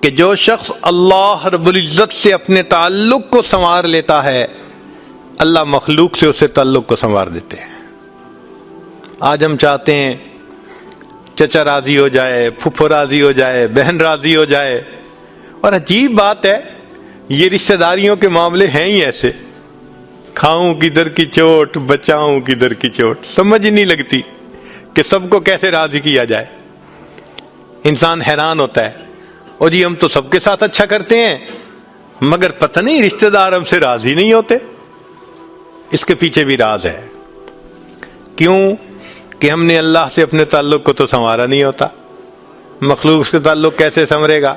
کہ جو شخص اللہ رب العزت سے اپنے تعلق کو سنوار لیتا ہے اللہ مخلوق سے اسے تعلق کو سنوار دیتے ہیں۔ آج ہم چاہتے ہیں چچا راضی ہو جائے، پھپھو راضی ہو جائے، بہن راضی ہو جائے، اور عجیب بات ہے یہ رشتہ داریوں کے معاملے ہیں ہی ایسے، کھاؤں کدھر کی چوٹ بچاؤں کدھر کی چوٹ، سمجھ ہی نہیں لگتی کہ سب کو کیسے راضی کیا جائے۔ انسان حیران ہوتا ہے، اور جی ہم تو سب کے ساتھ اچھا کرتے ہیں مگر پتہ نہیں رشتہ دار ہم سے راضی نہیں ہوتے۔ اس کے پیچھے بھی راز ہے، کیوں کہ ہم نے اللہ سے اپنے تعلق کو تو سنوارا نہیں ہوتا، مخلوق سے تعلق کیسے سنورے گا؟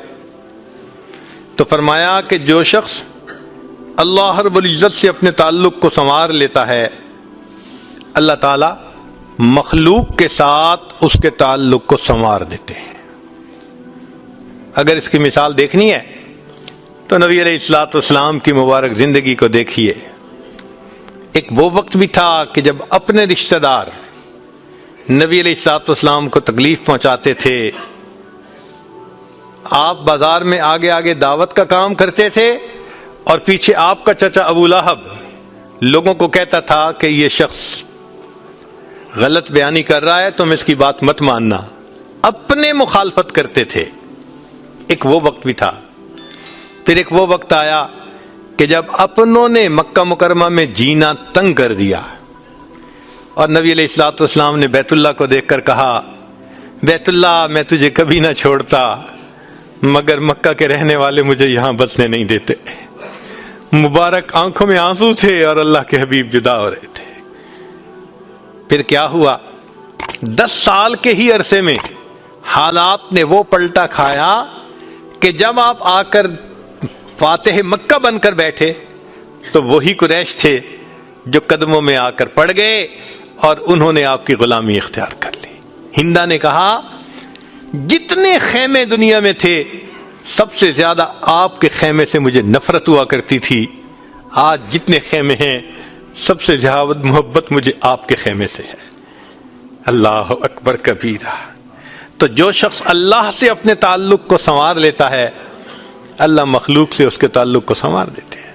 تو فرمایا کہ جو شخص اللہ رب العزت سے اپنے تعلق کو سنوار لیتا ہے اللہ تعالی مخلوق کے ساتھ اس کے تعلق کو سنوار دیتے ہیں۔ اگر اس کی مثال دیکھنی ہے تو نبی علیہ الصلوۃ والسلام کی مبارک زندگی کو دیکھیے۔ ایک وہ وقت بھی تھا کہ جب اپنے رشتہ دار نبی علیہ الصلوۃ والسلام کو تکلیف پہنچاتے تھے، آپ بازار میں آگے آگے دعوت کا کام کرتے تھے اور پیچھے آپ کا چچا ابو لہب لوگوں کو کہتا تھا کہ یہ شخص غلط بیانی کر رہا ہے، تم اس کی بات مت ماننا، اپنے مخالفت کرتے تھے۔ ایک وہ وقت بھی تھا۔ پھر ایک وہ وقت آیا کہ جب اپنوں نے مکہ مکرمہ میں جینا تنگ کر دیا اور نبی علیہ الصلوۃ والسلام نے بیت اللہ کو دیکھ کر کہا، بیت اللہ میں تجھے کبھی نہ چھوڑتا مگر مکہ کے رہنے والے مجھے یہاں بسنے نہیں دیتے۔ مبارک آنکھوں میں آنسو تھے اور اللہ کے حبیب جدا ہو رہے تھے۔ پھر کیا ہوا؟ 10 سال کے ہی عرصے میں حالات نے وہ پلٹا کھایا کہ جب آپ آ کر فاتح مکہ بن کر بیٹھے تو وہی قریش تھے جو قدموں میں آ کر پڑ گئے اور انہوں نے آپ کی غلامی اختیار کر لی۔ ہندا نے کہا جتنے خیمے دنیا میں تھے سب سے زیادہ آپ کے خیمے سے مجھے نفرت ہوا کرتی تھی، آج جتنے خیمے ہیں سب سے زیادہ محبت مجھے آپ کے خیمے سے ہے۔ اللہ اکبر کبیرہ۔ تو جو شخص اللہ سے اپنے تعلق کو سنوار لیتا ہے اللہ مخلوق سے اس کے تعلق کو سنوار دیتے ہیں۔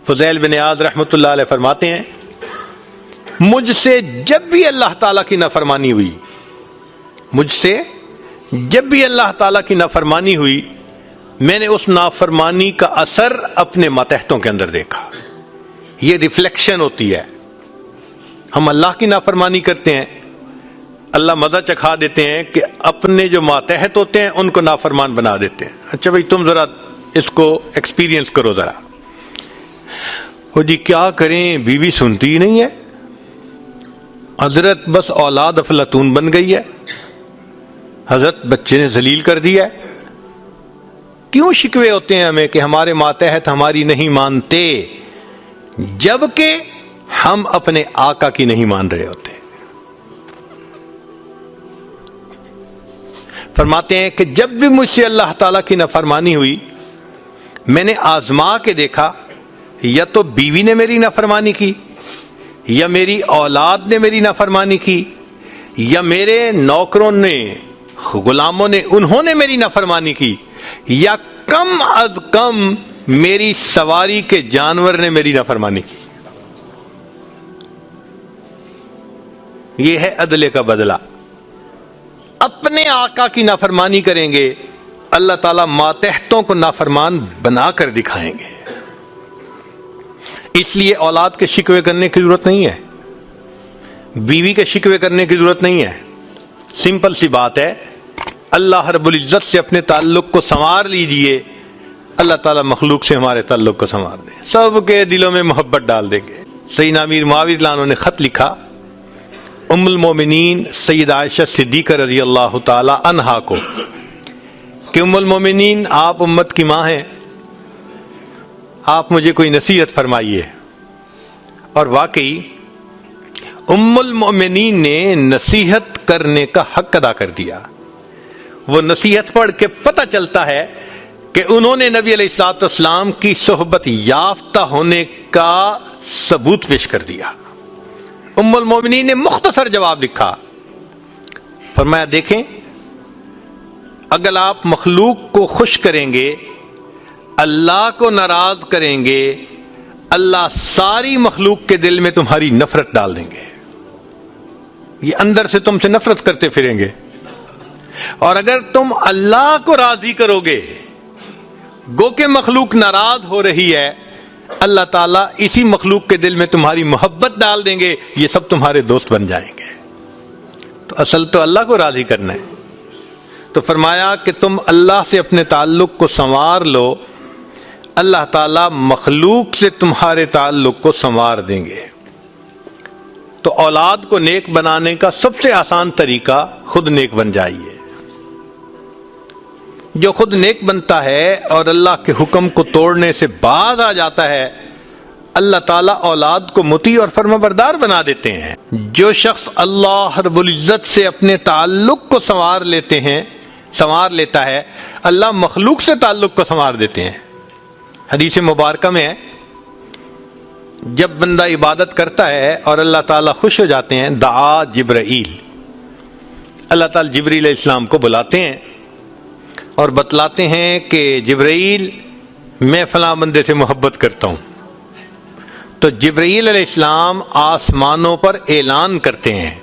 فضیل بن عیاض رحمۃ اللہ علیہ فرماتے ہیں مجھ سے جب بھی اللہ تعالیٰ کی نافرمانی ہوئی، مجھ سے جب بھی اللہ تعالیٰ کی نافرمانی ہوئی میں نے اس نافرمانی کا اثر اپنے ماتحتوں کے اندر دیکھا۔ یہ ریفلیکشن ہوتی ہے، ہم اللہ کی نافرمانی کرتے ہیں، اللہ مزہ چکھا دیتے ہیں کہ اپنے جو ماتحت ہوتے ہیں ان کو نافرمان بنا دیتے ہیں۔ اچھا بھائی تم ذرا اس کو ایکسپیرینس کرو ذرا۔ وہ جی کیا کریں، بیوی سنتی ہی نہیں ہے، حضرت بس اولاد افلاطون بن گئی ہے، حضرت بچے نے ذلیل کر دیا ہے۔ کیوں شکوے ہوتے ہیں ہمیں کہ ہمارے ماتحت ہماری نہیں مانتے جبکہ ہم اپنے آقا کی نہیں مان رہے ہوتے؟ فرماتے ہیں کہ جب بھی مجھ سے اللہ تعالیٰ کی نافرمانی ہوئی میں نے آزما کے دیکھا یا تو بیوی نے میری نافرمانی کی یا میری اولاد نے میری نافرمانی کی یا میرے نوکروں نے غلاموں نے انہوں نے میری نافرمانی کی یا کم از کم میری سواری کے جانور نے میری نافرمانی کی۔ یہ ہے عدل کا بدلہ۔ اپنے آقا کی نافرمانی کریں گے اللہ تعالیٰ ماتحتوں کو نافرمان بنا کر دکھائیں گے۔ اس لیے اولاد کے شکوے کرنے کی ضرورت نہیں ہے، بیوی کے شکوے کرنے کی ضرورت نہیں ہے۔ سمپل سی بات ہے، اللہ رب العزت سے اپنے تعلق کو سنوار لیجئے، اللہ تعالیٰ مخلوق سے ہمارے تعلق کو سنوار دے، سب کے دلوں میں محبت ڈال دیں گے۔ سیدنا امیر معاویہ رضی اللہ عنہ نے خط لکھا ام المومنین سیدہ عائشہ صدیقہ رضی اللہ تعالی عنہا کو کہ ام المومنین آپ امت کی ماں ہیں، آپ مجھے کوئی نصیحت فرمائیے۔ اور واقعی ام المومنین نے نصیحت کرنے کا حق ادا کر دیا۔ وہ نصیحت پڑھ کے پتہ چلتا ہے کہ انہوں نے نبی علیہ الصلوۃ والسلام کی صحبت یافتہ ہونے کا ثبوت پیش کر دیا۔ ام المومنین نے مختصر جواب لکھا، فرمایا دیکھیں اگر آپ مخلوق کو خوش کریں گے، اللہ کو ناراض کریں گے، اللہ ساری مخلوق کے دل میں تمہاری نفرت ڈال دیں گے، یہ اندر سے تم سے نفرت کرتے پھریں گے۔ اور اگر تم اللہ کو راضی کرو گے، گو کہ مخلوق ناراض ہو رہی ہے، اللہ تعالیٰ اسی مخلوق کے دل میں تمہاری محبت ڈال دیں گے، یہ سب تمہارے دوست بن جائیں گے۔ تو اصل تو اللہ کو راضی کرنا ہے۔ تو فرمایا کہ تم اللہ سے اپنے تعلق کو سنوار لو، اللہ تعالیٰ مخلوق سے تمہارے تعلق کو سنوار دیں گے۔ تو اولاد کو نیک بنانے کا سب سے آسان طریقہ خود نیک بن جائیے۔ جو خود نیک بنتا ہے اور اللہ کے حکم کو توڑنے سے باز آ جاتا ہے، اللہ تعالیٰ اولاد کو مطیع اور فرمانبردار بنا دیتے ہیں۔ جو شخص اللہ رب العزت سے اپنے تعلق کو سنوار لیتا ہے، اللہ مخلوق سے تعلق کو سنوار دیتے ہیں۔ حدیث مبارکہ میں ہے، جب بندہ عبادت کرتا ہے اور اللہ تعالیٰ خوش ہو جاتے ہیں، دعا جبرائیل، اللہ تعالیٰ جبریل علیہ السلام کو بلاتے ہیں اور بتلاتے ہیں کہ جبرائیل میں فلاں بندے سے محبت کرتا ہوں۔ تو جبرائیل علیہ السلام آسمانوں پر اعلان کرتے ہیں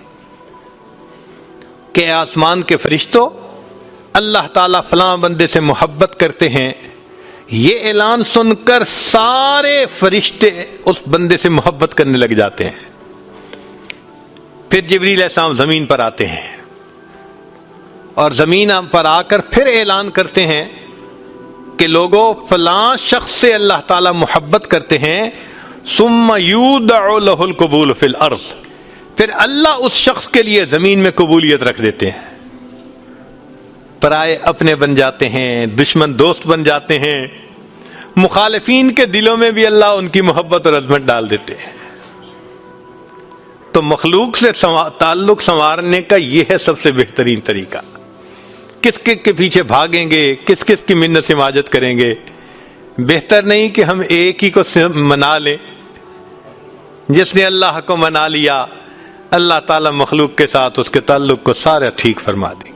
کہ آسمان کے فرشتوں، اللہ تعالیٰ فلاں بندے سے محبت کرتے ہیں۔ یہ اعلان سن کر سارے فرشتے اس بندے سے محبت کرنے لگ جاتے ہیں۔ پھر جبریل علیہ السلام زمین پر آتے ہیں اور زمین پر آ کر پھر اعلان کرتے ہیں کہ لوگوں، فلاں شخص سے اللہ تعالیٰ محبت کرتے ہیں، ثم یودع لہ القبول فی الارض، پھر اللہ اس شخص کے لیے زمین میں قبولیت رکھ دیتے ہیں۔ پرائے اپنے بن جاتے ہیں، دشمن دوست بن جاتے ہیں، مخالفین کے دلوں میں بھی اللہ ان کی محبت اور عظمت ڈال دیتے ہیں۔ تو مخلوق سے تعلق سنوارنے کا یہ ہے سب سے بہترین طریقہ۔ کس کے پیچھے بھاگیں گے، کس کی منت سماجت کریں گے؟ بہتر نہیں کہ ہم ایک ہی کو منا لیں۔ جس نے اللہ کو منا لیا، اللہ تعالیٰ مخلوق کے ساتھ اس کے تعلق کو سارا ٹھیک فرما دیں گے۔